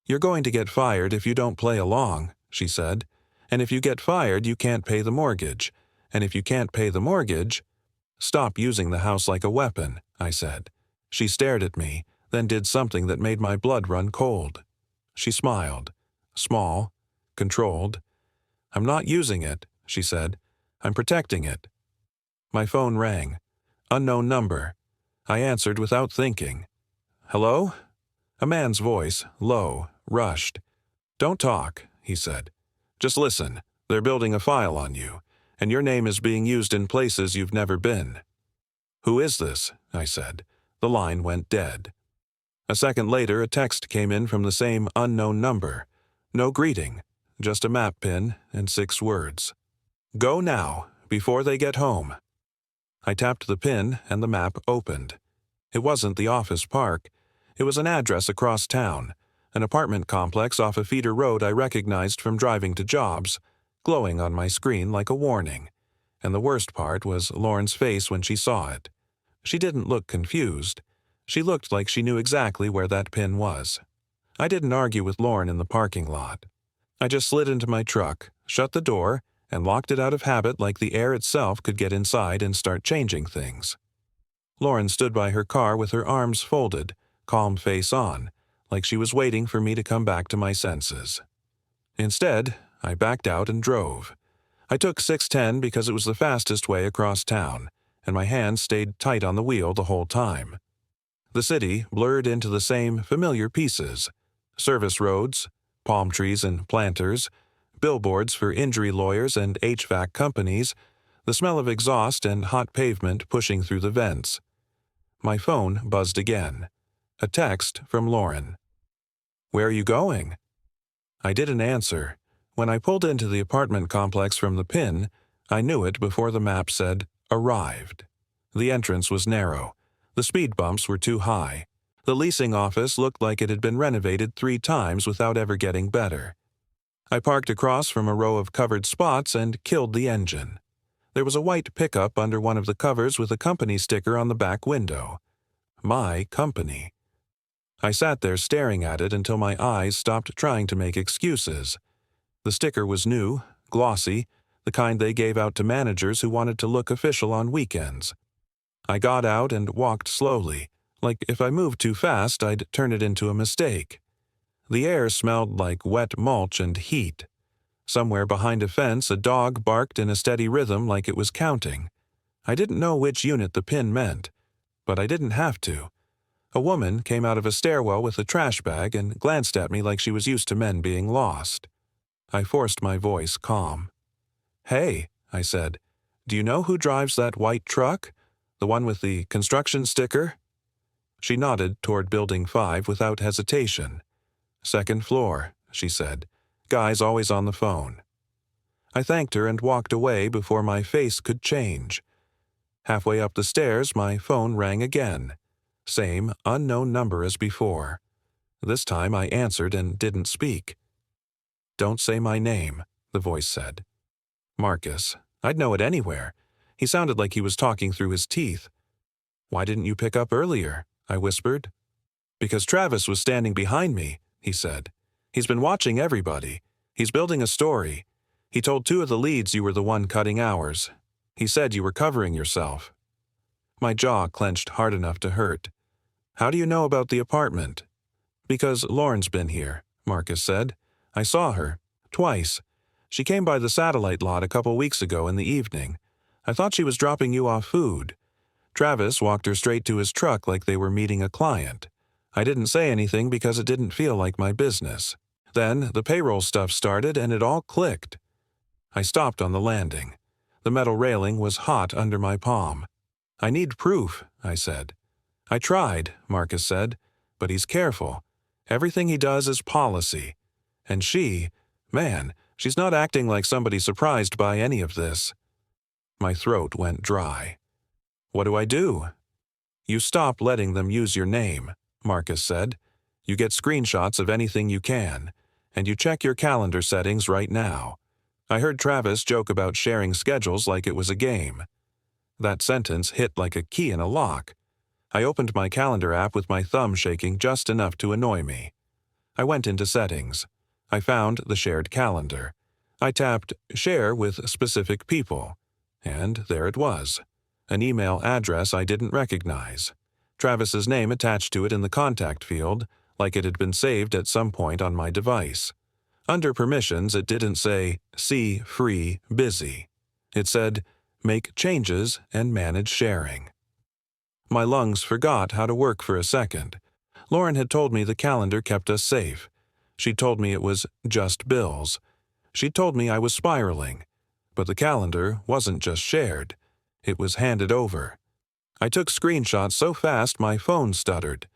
"You're going to get fired if you don't play along," she said. "And if you get fired, you can't pay the mortgage. And if you can't pay the mortgage—" "Stop using the house like a weapon," I said. She stared at me, then did something that made my blood run cold. She smiled. Small, controlled. "I'm not using it," she said. "I'm protecting it." My phone rang. Unknown number. I answered without thinking. "Hello?" A man's voice, low, rushed. "Don't talk," he said. "Just listen. They're building a file on you, and your name is being used in places you've never been." "Who is this?" I said. The line went dead. A second later, a text came in from the same unknown number. No greeting, just a map pin and 6 words. "Go now, before they get home." I tapped the pin and the map opened. It wasn't the office park. It was an address across town, an apartment complex off a feeder road I recognized from driving to jobs, glowing on my screen like a warning. And the worst part was Lauren's face when she saw it. She didn't look confused. She looked like she knew exactly where that pin was. I didn't argue with Lauren in the parking lot. I just slid into my truck, shut the door, and locked it out of habit like the air itself could get inside and start changing things. Lauren stood by her car with her arms folded, calm face on, like she was waiting for me to come back to my senses. Instead, I backed out and drove. I took 610 because it was the fastest way across town, and my hands stayed tight on the wheel the whole time. The city blurred into the same familiar pieces: service roads, palm trees and planters, billboards for injury lawyers and HVAC companies, the smell of exhaust and hot pavement pushing through the vents. My phone buzzed again. A text from Lauren. "Where are you going?" I didn't answer. When I pulled into the apartment complex from the pin, I knew it before the map said "Arrived." The entrance was narrow. The speed bumps were too high. The leasing office looked like it had been renovated 3 times without ever getting better. I parked across from a row of covered spots and killed the engine. There was a white pickup under one of the covers with a company sticker on the back window. My company. I sat there staring at it until my eyes stopped trying to make excuses. The sticker was new, glossy, the kind they gave out to managers who wanted to look official on weekends. I got out and walked slowly, like if I moved too fast I'd turn it into a mistake. The air smelled like wet mulch and heat. Somewhere behind a fence a dog barked in a steady rhythm like it was counting. I didn't know which unit the pin meant, but I didn't have to. A woman came out of a stairwell with a trash bag and glanced at me like she was used to men being lost. I forced my voice calm. "Hey," I said, "do you know who drives that white truck? The one with the construction sticker?" She nodded toward Building 5 without hesitation. "Second floor," she said. "Guy's always on the phone." I thanked her and walked away before my face could change. Halfway up the stairs, my phone rang again. Same unknown number as before. This time I answered and didn't speak. "Don't say my name," the voice said. Marcus. I'd know it anywhere. He sounded like he was talking through his teeth. "Why didn't you pick up earlier?" I whispered. "Because Travis was standing behind me," he said. "He's been watching everybody. He's building a story. He told 2 of the leads you were the one cutting hours. He said you were covering yourself." My jaw clenched hard enough to hurt. "How do you know about the apartment?" "Because Lauren's been here," Marcus said. "I saw her. Twice. She came by the satellite lot a couple weeks ago in the evening. I thought she was dropping you off food. Travis walked her straight to his truck like they were meeting a client. I didn't say anything because it didn't feel like my business. Then the payroll stuff started and it all clicked." I stopped on the landing. The metal railing was hot under my palm. I need proof, I said. I tried, Marcus said, but he's careful. Everything he does is policy. And man, she's not acting like somebody surprised by any of this. My throat went dry. What do I do? You stop letting them use your name, Marcus said. You get screenshots of anything you can, and you check your calendar settings right now. I heard Travis joke about sharing schedules like it was a game. That sentence hit like a key in a lock. I opened my calendar app with my thumb shaking just enough to annoy me. I went into settings. I found the shared calendar. I tapped Share with Specific People, and there it was. An email address I didn't recognize. Travis's name attached to it in the contact field, like it had been saved at some point on my device. Under permissions, it didn't say, See, Free, Busy. It said, Make changes and manage sharing. My lungs forgot how to work for a second. Lauren had told me the calendar kept us safe. She told me it was just bills. She told me I was spiraling. But the calendar wasn't just shared. It was handed over. I took screenshots so fast my phone stuttered.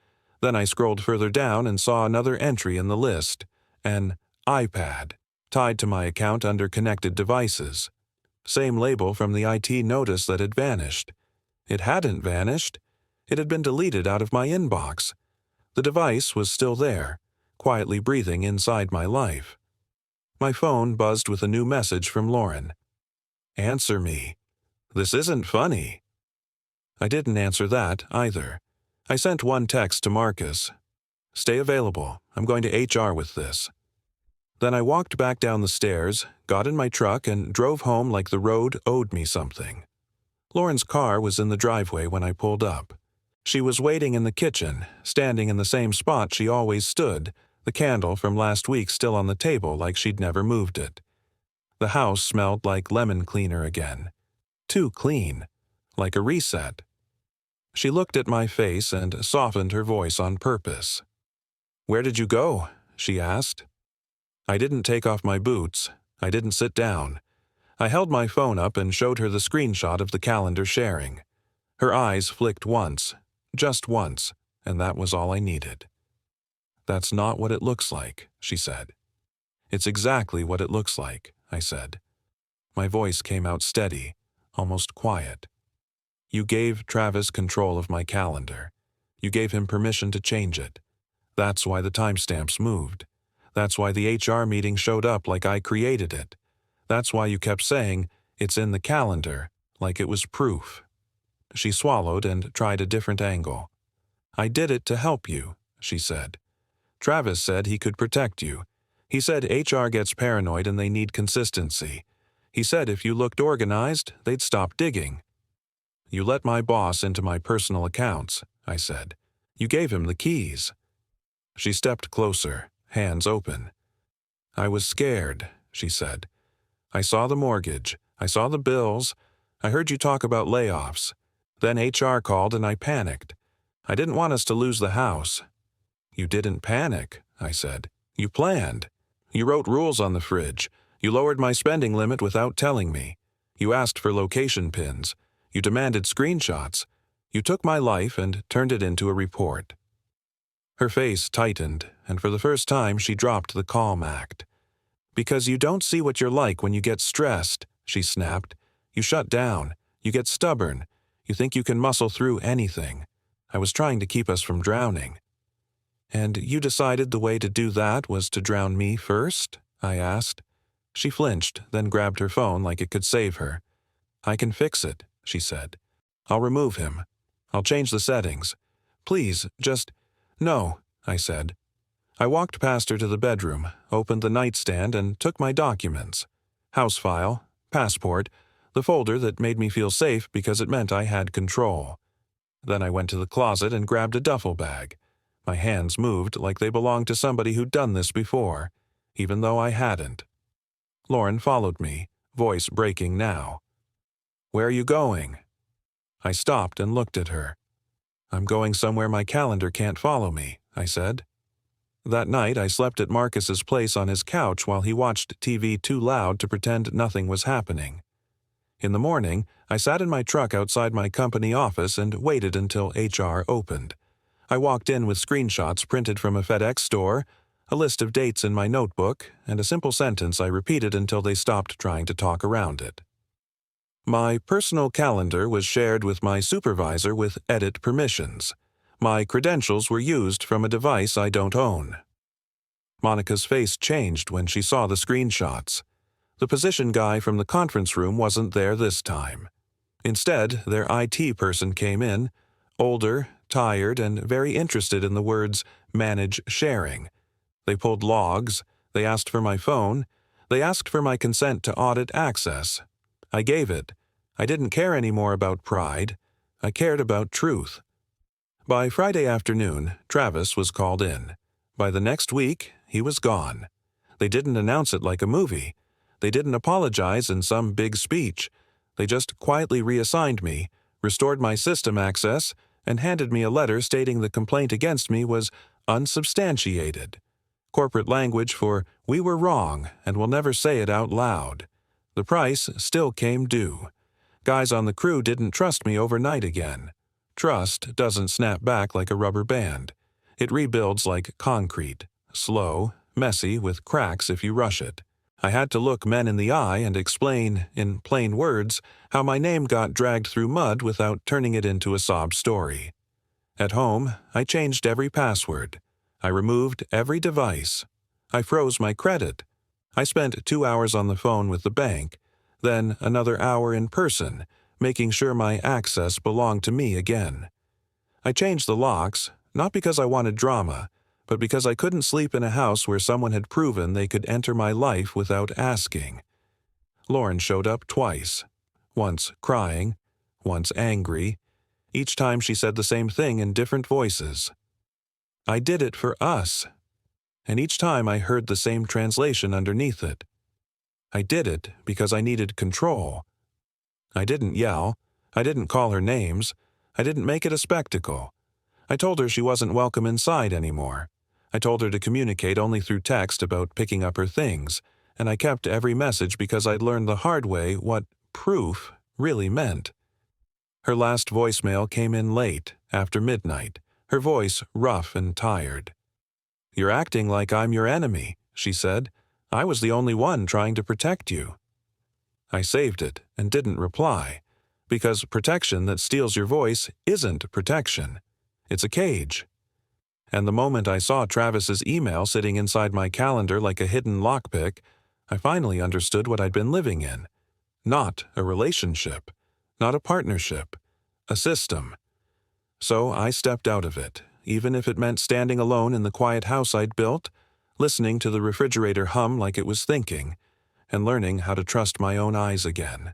Then I scrolled further down and saw another entry in the list, an iPad, tied to my account under connected devices. Same label from the IT notice that had vanished. It hadn't vanished. It had been deleted out of my inbox. The device was still there, quietly breathing inside my life. My phone buzzed with a new message from Lauren. Answer me. This isn't funny. I didn't answer that either. I sent one text to Marcus. Stay available. I'm going to HR with this. Then I walked back down the stairs, got in my truck, and drove home like the road owed me something. Lauren's car was in the driveway when I pulled up. She was waiting in the kitchen, standing in the same spot she always stood, the candle from last week still on the table like she'd never moved it. The house smelled like lemon cleaner again. Too clean, like a reset. She looked at my face and softened her voice on purpose. Where did you go? She asked. I didn't take off my boots. I didn't sit down. I held my phone up and showed her the screenshot of the calendar sharing. Her eyes flicked once, just once, and that was all I needed. That's not what it looks like, she said. It's exactly what it looks like, I said. My voice came out steady, almost quiet. You gave Travis control of my calendar. You gave him permission to change it. That's why the timestamps moved. That's why the HR meeting showed up like I created it. That's why you kept saying, it's in the calendar, like it was proof. She swallowed and tried a different angle. I did it to help you, she said. Travis said he could protect you. He said HR gets paranoid and they need consistency. He said if you looked organized, they'd stop digging. You let my boss into my personal accounts, I said. You gave him the keys. She stepped closer, hands open. I was scared, she said. I saw the mortgage. I saw the bills. I heard you talk about layoffs. Then HR called and I panicked. I didn't want us to lose the house. You didn't panic, I said. You planned. You wrote rules on the fridge. You lowered my spending limit without telling me. You asked for location pins. You demanded screenshots. You took my life and turned it into a report. Her face tightened, and for the first time she dropped the calm act. Because you don't see what you're like when you get stressed, she snapped. You shut down. You get stubborn. You think you can muscle through anything. I was trying to keep us from drowning. And you decided the way to do that was to drown me first? I asked. She flinched, then grabbed her phone like it could save her. I can fix it, she said. I'll remove him. I'll change the settings. Please, just... No, I said. I walked past her to the bedroom, opened the nightstand, and took my documents. House file, passport, the folder that made me feel safe because it meant I had control. Then I went to the closet and grabbed a duffel bag. My hands moved like they belonged to somebody who'd done this before, even though I hadn't. Lauren followed me, voice breaking now. Where are you going? I stopped and looked at her. I'm going somewhere my calendar can't follow me, I said. That night I slept at Marcus's place on his couch while he watched TV too loud to pretend nothing was happening. In the morning, I sat in my truck outside my company office and waited until HR opened. I walked in with screenshots printed from a FedEx store, a list of dates in my notebook, and a simple sentence I repeated until they stopped trying to talk around it. My personal calendar was shared with my supervisor with edit permissions. My credentials were used from a device I don't own. Monica's face changed when she saw the screenshots. The position guy from the conference room wasn't there this time. Instead, their IT person came in, older, tired, and very interested in the words manage sharing. They pulled logs, they asked for my phone, they asked for my consent to audit access. I gave it. I didn't care anymore about pride. I cared about truth. By Friday afternoon, Travis was called in. By the next week, he was gone. They didn't announce it like a movie. They didn't apologize in some big speech. They just quietly reassigned me, restored my system access, and handed me a letter stating the complaint against me was unsubstantiated. Corporate language for "we were wrong and will never say it out loud." The price still came due. Guys on the crew didn't trust me overnight again. Trust doesn't snap back like a rubber band. It rebuilds like concrete, slow, messy, with cracks if you rush it. I had to look men in the eye and explain, in plain words, how my name got dragged through mud without turning it into a sob story. At home, I changed every password. I removed every device. I froze my credit. I spent 2 hours on the phone with the bank, then another hour in person, making sure my access belonged to me again. I changed the locks, not because I wanted drama, but because I couldn't sleep in a house where someone had proven they could enter my life without asking. Lauren showed up twice, once crying, once angry. Each time she said the same thing in different voices. I did it for us. And each time I heard the same translation underneath it. I did it because I needed control. I didn't yell. I didn't call her names. I didn't make it a spectacle. I told her she wasn't welcome inside anymore. I told her to communicate only through text about picking up her things, and I kept every message because I'd learned the hard way what proof really meant. Her last voicemail came in late, after midnight, her voice rough and tired. "You're acting like I'm your enemy," she said. "I was the only one trying to protect you." I saved it and didn't reply, because protection that steals your voice isn't protection. It's a cage. And the moment I saw Travis's email sitting inside my calendar like a hidden lockpick, I finally understood what I'd been living in. Not a relationship, not a partnership, a system. So I stepped out of it, even if it meant standing alone in the quiet house I'd built, listening to the refrigerator hum like it was thinking, and learning how to trust my own eyes again.